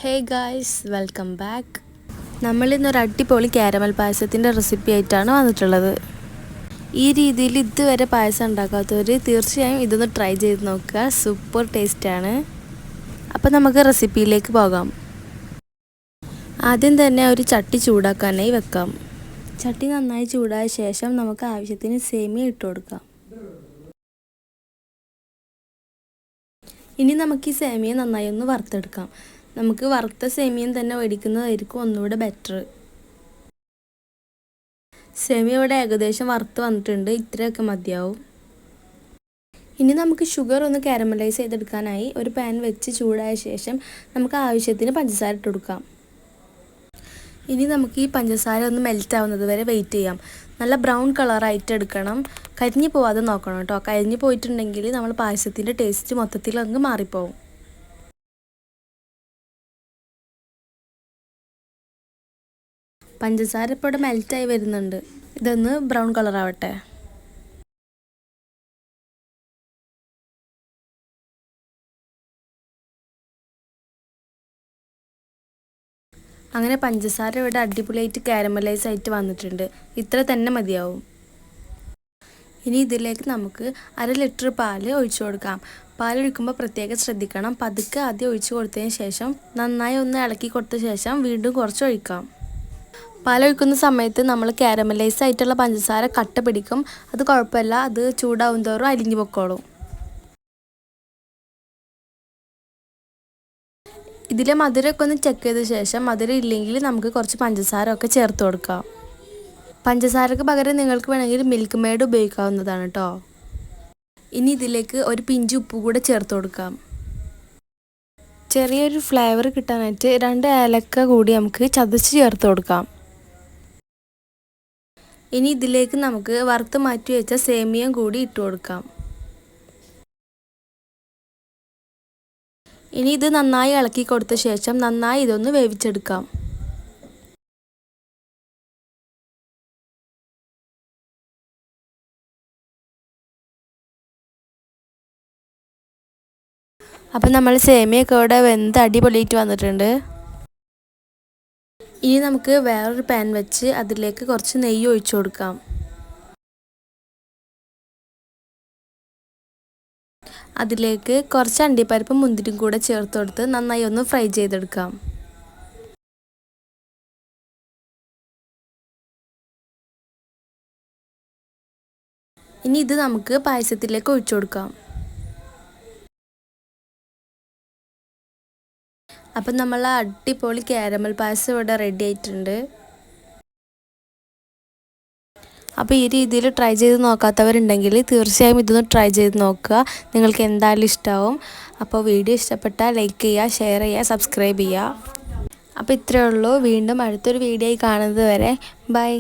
ഹേ guys, welcome back. നമ്മളിന്നൊരു അടിപൊളി caramel പായസത്തിൻ്റെ recipe ആയിട്ടാണ് വന്നിട്ടുള്ളത്. ഈ രീതിയിൽ ഇതുവരെ പായസം ഉണ്ടാക്കാത്തവർ തീർച്ചയായും ഇതൊന്ന് ട്രൈ ചെയ്ത് നോക്കുക. സൂപ്പർ ടേസ്റ്റാണ്. അപ്പോൾ നമുക്ക് റെസിപ്പിയിലേക്ക് പോകാം. ആദ്യം തന്നെ ഒരു ചട്ടി ചൂടാക്കാനായി വെക്കാം. ചട്ടി നന്നായി ചൂടായ ശേഷം നമുക്ക് ആവശ്യത്തിന് സേമിയ ഇട്ട് കൊടുക്കാം. ഇനി നമുക്ക് ഈ സേമിയ നന്നായി ഒന്ന് വറുത്തെടുക്കാം. നമുക്ക് വറുത്ത സേമിയം തന്നെ മേടിക്കുന്നതായിരിക്കും ഒന്നുകൂടെ ബെറ്റർ. സേമിയ ഇവിടെ ഏകദേശം വറുത്ത് വന്നിട്ടുണ്ട്. ഇത്രയൊക്കെ മതിയാവും. ഇനി നമുക്ക് ഷുഗർ ഒന്ന് കാരമലൈസ് ചെയ്തെടുക്കാനായി ഒരു പാൻ വെച്ച് ചൂടായ ശേഷം നമുക്ക് ആവശ്യത്തിന് പഞ്ചസാര ഇട്ട് കൊടുക്കാം. ഇനി നമുക്ക് ഈ പഞ്ചസാര ഒന്ന് മെൽറ്റ് ആവുന്നത് വരെ വെയിറ്റ് ചെയ്യാം. നല്ല ബ്രൗൺ കളറായിട്ട് എടുക്കണം. കരിഞ്ഞു പോവാതെ നോക്കണം കേട്ടോ. കരിഞ്ഞു പോയിട്ടുണ്ടെങ്കിൽ നമ്മൾ പായസത്തിൻ്റെ ടേസ്റ്റ് മൊത്തത്തിൽ അങ്ങ് മാറിപ്പോവും. പഞ്ചസാര ഇപ്പോൾ ഇവിടെ മെൽറ്റായി വരുന്നുണ്ട്. ഇതൊന്ന് ബ്രൗൺ കളറാവട്ടെ. അങ്ങനെ പഞ്ചസാര ഇവിടെ അടിപൊളിയായിട്ട് കാരമലൈസ് ആയിട്ട് വന്നിട്ടുണ്ട്. ഇത്ര തന്നെ മതിയാവും. ഇനി ഇതിലേക്ക് നമുക്ക് 1/2 ലിറ്റർ പാല് ഒഴിച്ചു കൊടുക്കാം. പാലൊഴിക്കുമ്പോൾ പ്രത്യേകം ശ്രദ്ധിക്കണം. പതുക്കെ ആദ്യം ഒഴിച്ചു കൊടുത്തതിന് ശേഷം നന്നായി ഒന്ന് ഇളക്കി കൊടുത്ത ശേഷം വീണ്ടും കുറച്ച് ഒഴിക്കാം. പാലൊഴിക്കുന്ന സമയത്ത് നമ്മൾ കാരമലൈസ് ആയിട്ടുള്ള പഞ്ചസാര കട്ട പിടിക്കും. അത് കുഴപ്പമില്ല, അത് ചൂടാവും തോറും അലിഞ്ഞു പൊക്കോളും. ഇതിലെ മധുരമൊക്കെ ഒന്ന് ചെക്ക് ചെയ്ത ശേഷം മധുരം ഇല്ലെങ്കിൽ നമുക്ക് കുറച്ച് പഞ്ചസാര ഒക്കെ ചേർത്ത് കൊടുക്കാം. പഞ്ചസാരക്ക് പകരം നിങ്ങൾക്ക് വേണമെങ്കിൽ മിൽക്ക് മെയ്ഡ് ഉപയോഗിക്കാവുന്നതാണ് കേട്ടോ. ഇനി ഇതിലേക്ക് ഒരു പിഞ്ച് ഉപ്പ് കൂടെ ചേർത്ത് കൊടുക്കാം. ചെറിയൊരു ഫ്ലേവർ കിട്ടാനായിട്ട് 2 ഏലക്ക കൂടി നമുക്ക് ചതച്ച് ചേർത്ത് കൊടുക്കാം. ഇനി ഇതിലേക്ക് നമുക്ക് വറുത്ത് മാറ്റി വെച്ച സേമിയം കൂടി ഇട്ട് കൊടുക്കാം. ഇനി ഇത് നന്നായി ഇളക്കി കൊടുത്ത ശേഷം നന്നായി ഇതൊന്ന് വേവിച്ചെടുക്കാം. അപ്പം നമ്മൾ സേമിയൊക്കെ ഇവിടെ വെന്ത് അടിപൊളിയായിട്ട് വന്നിട്ടുണ്ട്. ഇനി നമുക്ക് വേറൊരു പാൻ വെച്ച് അതിലേക്ക് കുറച്ച് നെയ്യ് ഒഴിച്ചു കൊടുക്കാം. അതിലേക്ക് കുറച്ച് അണ്ടിപ്പരിപ്പും മുന്തിരിയും കൂടെ ചേർത്ത് കൊടുത്ത് നന്നായി ഒന്ന് ഫ്രൈ ചെയ്തെടുക്കാം. ഇനി ഇത് നമുക്ക് പായസത്തിലേക്ക് ഒഴിച്ചു കൊടുക്കാം. അപ്പം നമ്മൾ അടിപൊളി കാരമൽ പായസം ഇവിടെ റെഡി ആയിട്ടുണ്ട്. അപ്പോൾ ഈ രീതിയിൽ ട്രൈ ചെയ്ത് നോക്കാത്തവരുണ്ടെങ്കിൽ തീർച്ചയായും ഇതൊന്ന് ട്രൈ ചെയ്ത് നോക്കുക. നിങ്ങൾക്ക് എന്തായാലും ഇഷ്ടമാവും. അപ്പോൾ വീഡിയോ ഇഷ്ടപ്പെട്ടാൽ ലൈക്ക് ചെയ്യുക, ഷെയർ ചെയ്യുക, സബ്സ്ക്രൈബ് ചെയ്യുക. അപ്പോൾ ഇത്രയേ ഉള്ളൂ. വീണ്ടും അടുത്തൊരു വീഡിയോ കാണുന്നത് വരെ ബൈ.